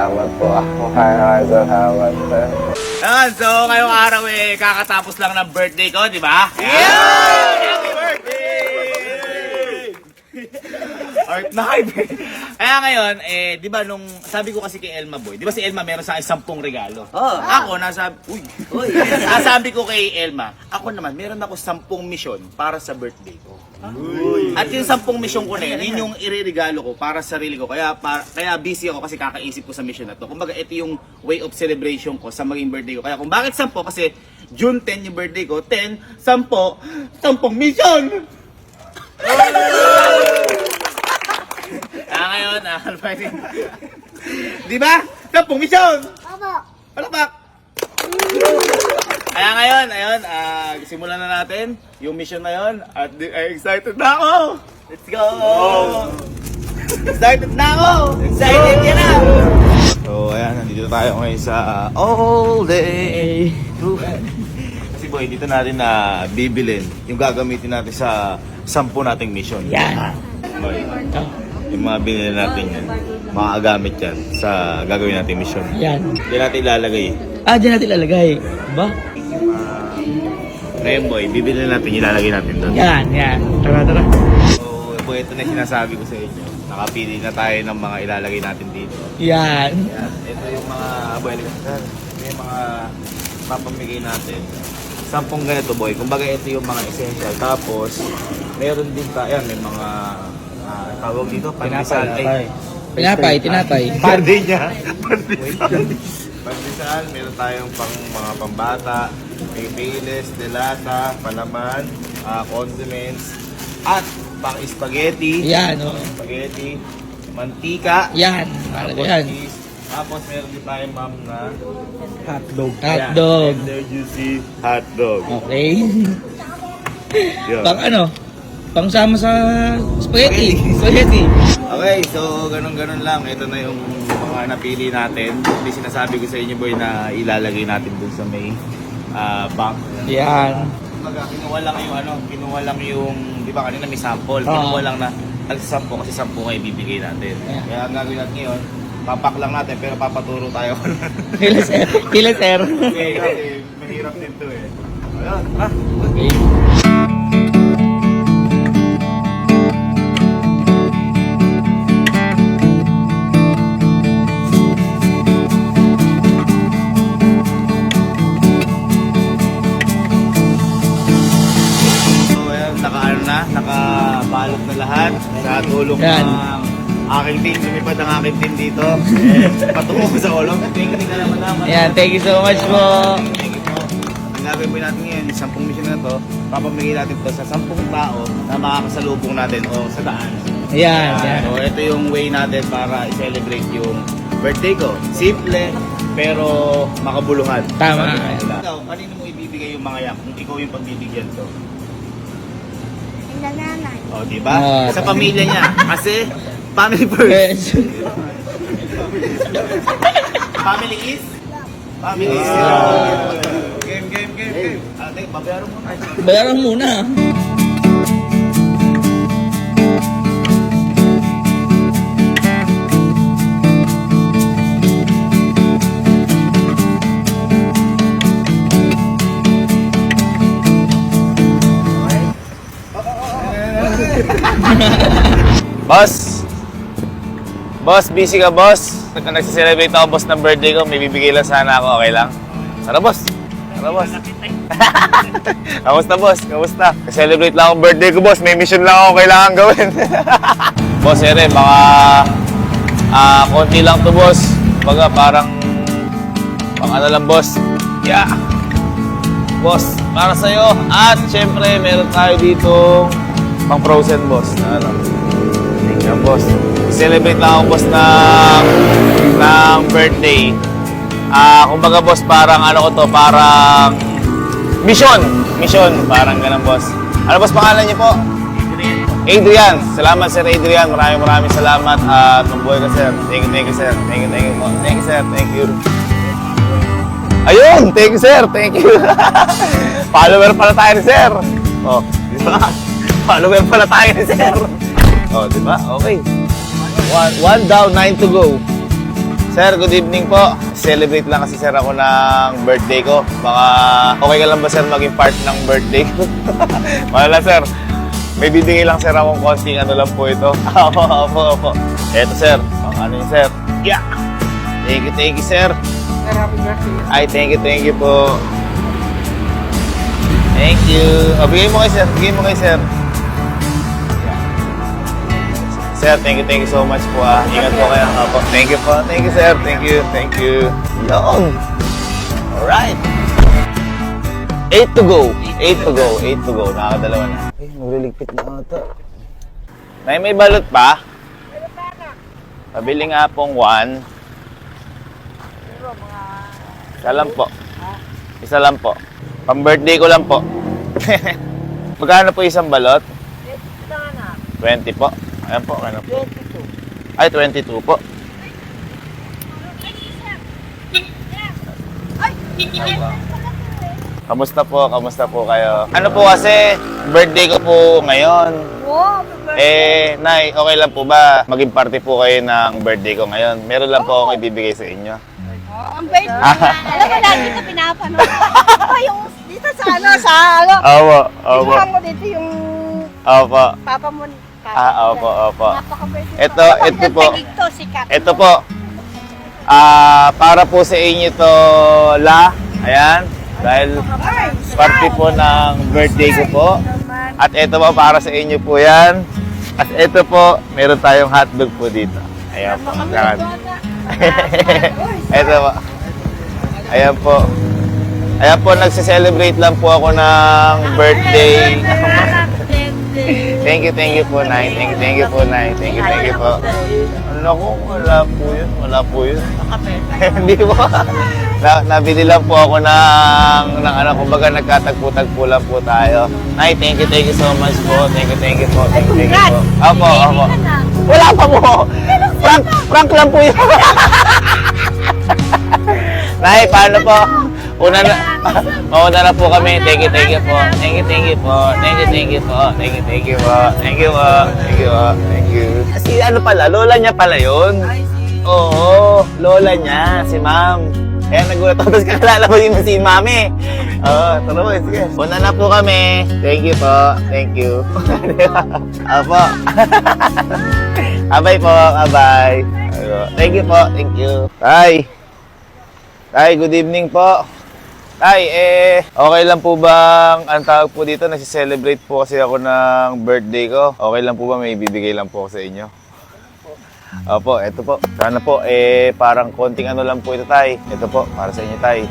salamat po. Salamat. Ayan, so ngayong araw kakatapos lang ng birthday ko, di ba? Yeah! Happy birthday! Art na Kaya ngayon, di ba nung sabi ko kasi kay Elma Boy, di ba si Elma meron sa akin 10 regalo? Ako, nasabi ko kay Elma, ako naman, meron ako 10 misyon para sa birthday ko. At yung 10 misyon ko na yun yung ireregalo ko para sa sarili ko. Kaya busy ako kasi kakaisip ko sa mission na to. Kumbaga, ito yung way of celebration ko sa maging birthday ko. Kaya kung bakit 10? Kasi June 10 yung birthday ko, 10, 10 mission! Ngayon, di ba? 10 mission! Palakpak! Kaya ngayon, ayun, simulan na natin yung mission na yun. At excited na ako! Let's go! Excited na ako! Excited ka na! So, ayan, nandito tayo ngayon sa all day. Kasi boy, dito natin na bibilin yung gagamitin natin sa 10 nating mission. Yan. Boy, yung mga binili natin yan, makagamit yan sa gagawin natin mission. Yan. Diyan natin ilalagay. Diyan natin ilalagay. Diba? Ngayon boy, bibili natin, ilalagay natin doon. Yan. Tara. So, boy, ito na yung sinasabi ko sa inyo. Nakapili na tayo ng mga ilalagay natin dito. Yan. Ito yung mga, boy, ito yung mga papamigay natin. 10 ganito boy, kumbaga ito yung mga essential. Tapos, meron din tayo, may mga tawag dito, pandesal. Tinapay. Pandesal. Pandesal, meron tayong mga pambata, may payless, delata, palaman, condiments, at pang spaghetti. Yan, Spaghetti, mantika. Yan. Yan. Cheese. Tapos meron din tayong ma'am na Hotdog. tender juicy hotdog. Okay. Yun. Pang sama sa spaghetti. Okay, so ganun lang. Ito na yung mga napili natin. Hindi sinasabi ko sa inyo boy na ilalagay natin dun sa may bank. Yan. Kinuha lang yung, di ba kanina may sample. Kinuha lang na tag-10 kasi 10 kayo bibigay natin. Yeah. Kaya ang gagawin natin ngayon, papak lang natin pero papaturo tayo. Kila sir. Okay, kasi mahirap din to eh. Ayun, Okay. Nakabalot na lahat sa tulong Yan. ng aking team. Lumipad ang aking team dito. Patungo ko sa ulong. Thank you naman. Yan, thank you so much po. Thank you po. Ang gagawin po natin ngayon, yung 10 mission na to, papamigay natin to sa 10 tao na makakasalubong natin o sa daan. Yan. So ito yung way natin para i-celebrate yung birthday ko. Simple, pero makabuluhan. Tama. Ikaw, kanino mo ibibigay yung mga yak kung ikaw yung pagbibigyan to? Nanay. O, diba? Sa pamilya niya. Kasi, family first. Family is? Family is. Game. Babayaran mo. Bayaran muna. Boss, busy ka boss? Nagsiselebrate ako boss ng birthday ko, may bibigay lang sana ako, okay lang? Tara boss! Kamusta boss? Kamusta? Celebrate lang akong birthday ko boss, may mission lang ako kailangan gawin. Boss, ere, baka konti lang to boss. Baga parang pang ano lang boss. Yeah! Boss, para sa'yo. At syempre, meron tayo dito pang frozen boss. Ano? Yan boss. Celebrate lang ako boss ng birthday. Kumbaga boss, parang ano ko to, parang mission, parang ganun boss. Ano boss pangalan niyo po? Adrian. Salamat Sir Adrian. Maraming salamat at mabuhay ka sir. Thank you sir. Thank you po. Thank you sir. Thank you. Ayun, thank you sir. Thank you. Follower pala tayo ni sir. Oh, di ba? Follower pala tayo ni sir. Oh, di ba? Okay. One down, 9 to go. Sir, good evening po. Celebrate lang kasi sir ako ng birthday ko. Baka okay ka lang ba sir maging part ng birthday ko? Wala sir. May bibigay lang sir akong konting ano lang po ito. Opo. Eto sir. Ano yun sir? Yeah! Thank you sir. Sir, happy birthday. Ay, thank you po. Thank you. O, bigay mo kay sir. Sir, thank you so much po ah. Ingat po kayo. Opo. Thank you po. Thank you sir. Thank you. Yun. Alright. 8 to go. Nakakadalawa na. Ay, magliligpit na ata. May balot pa? Pabili nga pong 1. Isa lang po. Pang-birthday ko lang po. Magkano po isang balot? 20 po. Ayan po, ano po? 22. Ay, 22 po. Kamusta po kayo? Ano po kasi, birthday ko po ngayon. Nay, okay lang po ba maging party po kayo ng birthday ko ngayon? Meron lang po akong ibibigay sa inyo. Ang bait mo. Alam mo, lagi ito pinapanood. Yung dito sa Opo. Inuha mo dito yung Opo. papa mo. Opo. Napakabait mo. Ito po. Sikat. Ito po. Para po sa inyo to, La. Ayan. Dahil party po ng birthday ko po. At ito po, para sa inyo po yan. At ito po, meron tayong hotdog po dito. Ayan po. Ito po. Ayan po, nagse-celebrate lang po ako ng birthday. Thank you po, Nay. Thank you po, Nay. Thank you po. Naku, wala po yun. Hindi po. Nabili lang po ako ng ano, kumbaga nagkatagpo-tagpo lang po tayo. Nay, thank you so much po. Thank you po. Opo. Wala pa po. Prank lang po yun. Nay, paano po? Mauna na po kami. Thank you po. Thank you. Si ano pala, lola niya pala yun. Oo, lola niya, si ma'am. Kaya nagulat ako, tapos kakilala mo din si mami. Oo, tara mo, sige. Una na po kami. Thank you po. Thank you. Apo. Abay po, abay. Thank you po, thank you. Tay, good evening po. Tay, okay lang po bang, ang tawag po dito, nasi-celebrate po kasi ako ng birthday ko. Okay lang po ba, may bibigay lang po ako sa inyo? Opo, eto po. Sana po, parang konting ano lang po ito, Tay. Ito po, para sa inyo, Tay.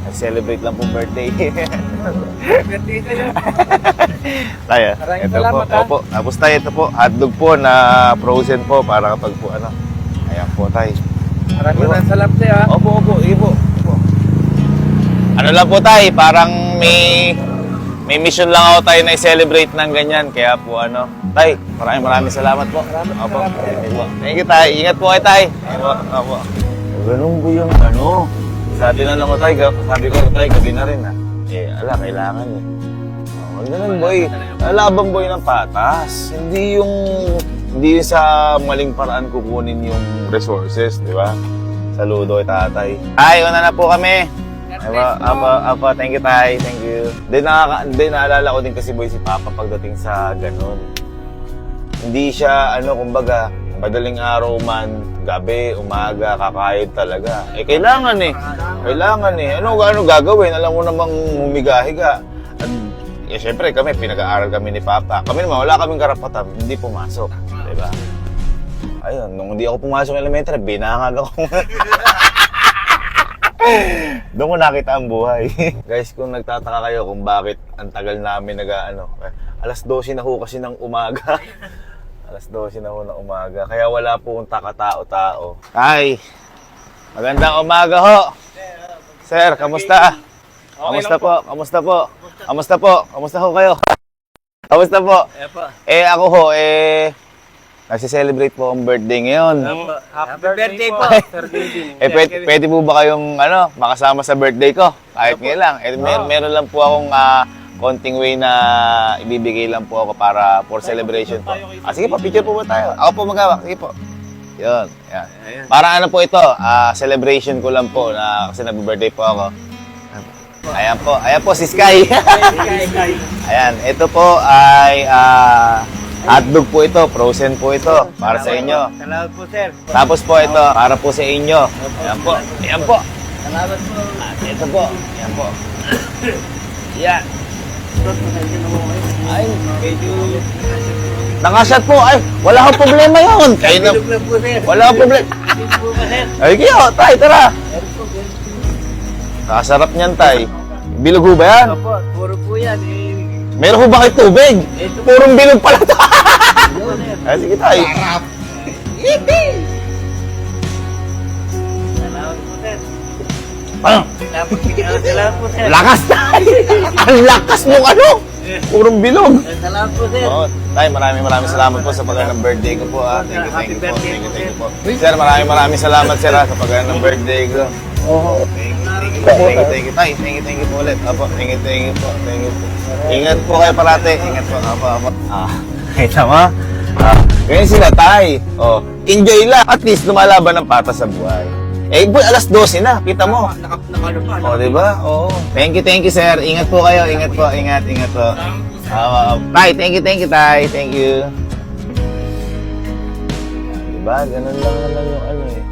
Nasi-celebrate lang po birthday. Birthday sa'yo. Tay, Maraming ito salamat, po. Opo, tapos Tay, ito po, hotdog po na frozen po para kapag po ano. Ayan po, Tay. Maraming salamat sa'yo, ha? Opo, sige po. Ano lang po tay, parang may mission lang ako tayo na i-celebrate ng ganyan. Kaya po ano, tay, maraming salamat po. Opo. Thank you tay, ingat po kayo tay. Opo. Ganun po yung ano, sabi na lang ko tay, sabi ko tay, gabi na rin ha. Kailangan eh. Ganun boy, laban boy ng patas. Hindi yung sa maling paraan kukunin yung resources, di ba? Saludo kay tatay. Ay, una na po kami. Apa, thank you, Tay. Thank you. Naalala ko din kasi boy si Papa pagdating sa ganun. Hindi siya, kumbaga, madaling araw man, gabi, umaga, kakayod talaga. Kailangan eh. Ano gagawin? Alam mo namang humiga-higa. At, syempre kami, pinag-aaral kami ni Papa. Kami naman, wala kaming karapatan, hindi pumasok. Diba? Ayun, nung hindi ako pumasok ng elementary, binangag ako. Doon ko nakita ang buhay. Guys, kung nagtataka kayo kung bakit ang tagal namin alas 12 na ho kasi ng umaga. Alas 12 na ho ng umaga. Kaya wala po kong takatao-tao. Ay, magandang umaga ho. Sir, kamusta? Kamusta ho kayo? Kamusta po? Ako ho, nagsi-celebrate po ang birthday ngayon. Happy birthday po, Sir David. Pwede po ba kayong makasama sa birthday ko? Kahit ngayon lang. Meron lang po akong konting way na ibibigay lang po ako for celebration po. Sige po, picture po ba tayo? Ako po maghawak. Sige po. Yun, yan. Para ano po ito, celebration ko lang po na kasi nag-birthday po ako. Ayan po si Sky. Ayan, ito po ay hotdog po ito, frozen po ito para sa inyo. Salamat po, sir. Tapos po ito, para po sa inyo. Ayan po, ayan po. Salamat po. At ito po, ayan po. Yan. Ay, Medyo... nakashot po. Ay, wala akong problema yun. Kayo na, Bilog lang po, sir. wala akong problema. Bilog po ba, sir? Ay, kayo, tay, tara. Kakasarap niyan, tay. Bilog ho ba yan? Opo, puro po yan. Meron ho ba kayo tubig? Purong bilog pala to. Ay, sige, tay. Salamat po, sir. Ano? Salamat po, sir. Lakas, tay. Ang lakas mong ano. Purong bilog. Salamat po, sir. Oo. Tay, maraming salamat po sa pagkain ng birthday ko po. Thank you po. Thank you po. Sir, maraming salamat sir sa pagkain ng birthday ko. Oo. Thank you, tay. Thank you po ulit. Apo, thank you po. Thank you po. Ingat po kayo parate. Ingat po. Apo. Kita mo? Ganyan sila, tay. Oh, enjoy lang. At least lumalaban ng patas sa buhay. Eh, boy, alas 12 na. Kita mo. Nakalo pa. O, diba? Oo. Thank you, sir. Ingat po kayo. Ingat po. Tay, thank you, tay. Thank you. Diba? Ganun lang naman yung ano eh.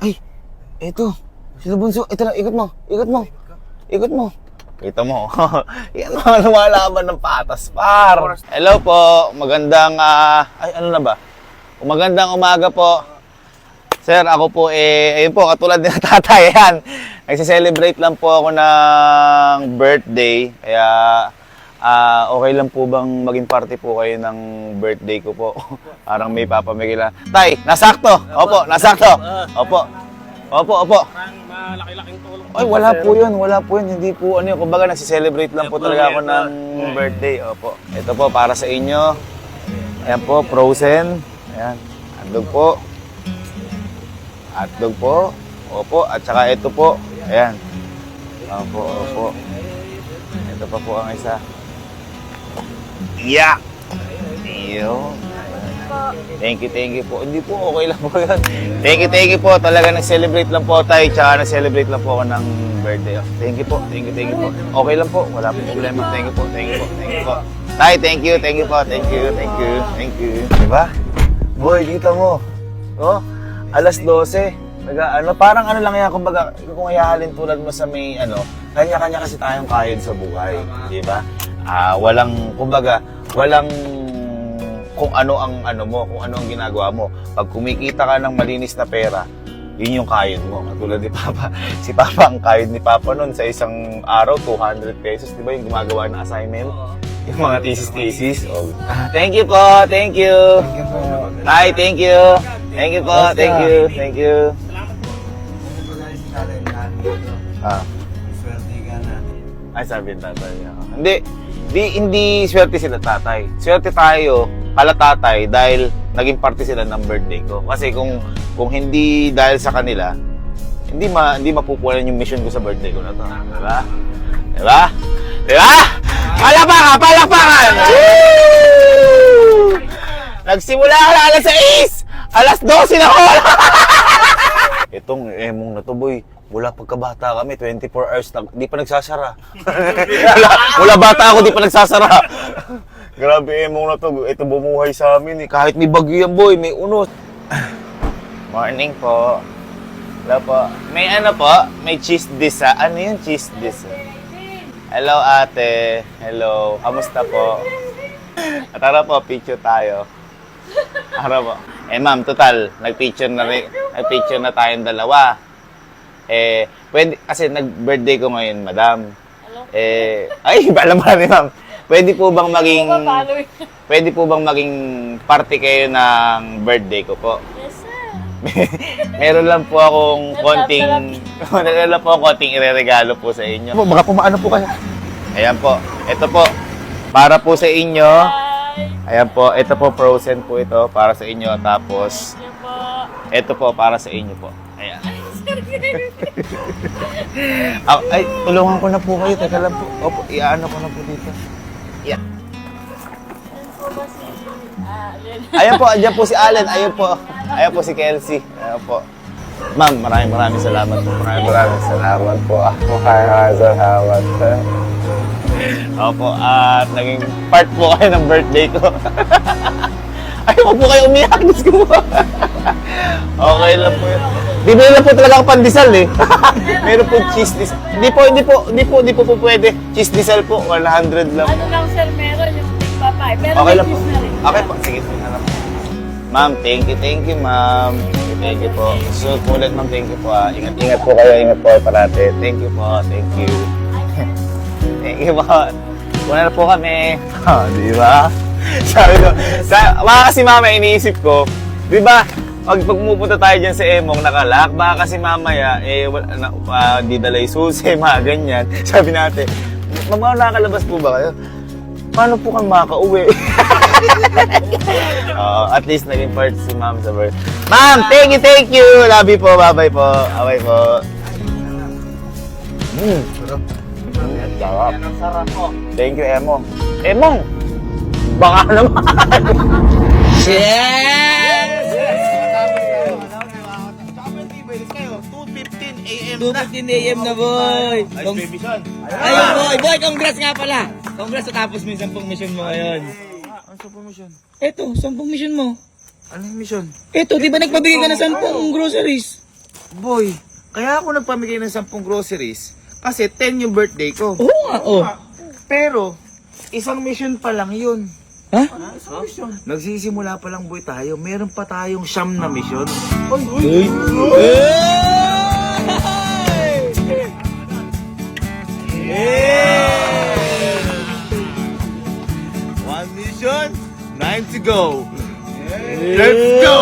Ay, eto. Sino bunso? Ito na, ikot mo. Kita mo. Yan mga lumalaban ng patas, par. Hello po. Magandang, ano na ba? Magandang umaga po. Sir, ako po ayun po, katulad din ng tatay, yan. Nagsi-celebrate lang po ako ng birthday. Kaya, okay lang po bang maging party po kayo ng birthday ko po? Parang may papamigay lang. Tay, nasakto. Opo, nasakto. Opo. Malaki-laking tulong. Ay, wala po yun. Hindi po, kumbaga nagsi-celebrate lang po talaga ako ng birthday. Opo. Ito po, para sa inyo. Ayan po, frozen. Ayan, hotdog po. Opo, at saka ito po. Ayan. Opo. Ito pa po ang isa. Yeah! Iyo. Thank you po. Hindi po, okay lang po yun. Thank you po. Talaga nag-celebrate lang po tayo. Tsaka nag-celebrate lang po ako ng birthday. Thank you po. Okay lang po. Wala po problema. Thank you po. Tay, thank you po. Thank you. Diba? Boy, dito mo. Oh, alas 12. Parang ano lang yan, kumbaga, kung ihahalin tulad mo sa may, kanya-kanya kasi tayong kayod sa buhay. Diba? Walang kung ano ang kung ano ang ginagawa mo. Pag kumikita ka ng malinis na pera, yun yung kayod mo. Katulad ni Papa. Si Papa, ang kayod ni Papa noon sa isang araw, 200 pesos. Diba yung gumagawa ng assignment? Yung mga thesis. Oh. Thank you po. Thank you. Tay, thank you. Thank you po. Thank you. Ay, sabi ng tatay niya. Hindi swerte sila tatay. Swerte tayo, pala tatay, dahil naging parte sila ng birthday ko. Kasi kung hindi dahil sa kanila, hindi mapupunan yung mission ko sa birthday ko na to. Diba? Palakpakan! Woo! Nagsimula ka na alas 6! Alas 12 na ako! Itong emong na to, boy. Wala pagkabata kami, 24 hours na, di pa nagsasara. Wala bata ako, di pa nagsasara. Grabe emong na to, ito bumuhay sa amin eh. Kahit may bagyo yan, boy, may unot. Morning po. Hello po. May may cheese dish ha. Ano yung cheese dish? Hello ate. Hello. Kamusta po? Tara po, picture tayo. Tara po. Ma'am, total, nag-picture na tayong dalawa. Pwede, kasi nag-birthday ko ngayon, madam. Ay, alam mo ni ma'am. Pwede po bang maging party kayo ng birthday ko po? Yes, sir. Meron lang po akong konting ireregalo po sa inyo. Baka pumaano po kayo. Ayan po. Ito po. Para po sa inyo. Ayan po. Ito po, frozen po ito. Para sa inyo. Tapos, ito po, para sa inyo po. Ayan. Ay, tulungan ko na po kayo. Teka lang po. Opo, iaano ko na po dito. Yeah. po si Allen. Ayan po, andyan po si Allen. Ayan po si Kelsey. Ayan po. Ma'am, maraming salamat po. Maraming salamat po. Maraming salamat. Opo, at naging part po kayo ng birthday ko. Ay, huwag po kayo umiyak. Diyos ko po. Okay lang po yun. Di ba lang po talaga ako pandesal eh. Meron po cheese disal. Hindi po pwede. Cheese disal po, 100 lang. Ano lang sir, meron yung papay. Pero Okay may lang po. juice na rin. Okay po, sige po. Ma'am, thank you, ma'am. Thank you po. So, ulit ma'am, thank you po. Ingat po kayo, ingat po parate. Thank you po, thank you. Thank you po. Una na po kami. Di ba? Sabi ko, kasi mama, iniisip ko, di ba, pag pumupunta tayo dyan sa Emong nakalak, baka kasi mamaya, di dalay susi, mga ganyan. Sabi natin, mama, nakakalabas po ba kayo? Paano po kang makauwi? At least naging part si ma'am sa birth. Ma'am, thank you! Love you po, bye-bye po. Bye po. Sarap. Thank you, Emong. Emong! Baka naman! Yes! 2:15 a.m. na, boy. Ayun, boy. Boy, congrats nga pala. Congrats sa tapos mo yung 10 mission mo ngayon. Ano sa mission? Eto, 10 mission mo. Anong mission? Eto, di ba nagbabigay ka ng 10 groceries? Boy, kaya ako nagpamigay ng 10 groceries kasi 10 yung birthday ko. Oo nga, oh. Pero, isang mission pa lang yun. Ha? Nagsisimula pa lang boy tayo. Meron pa tayong 9 na mission. Uy! One mission, 9 to go. Let's go!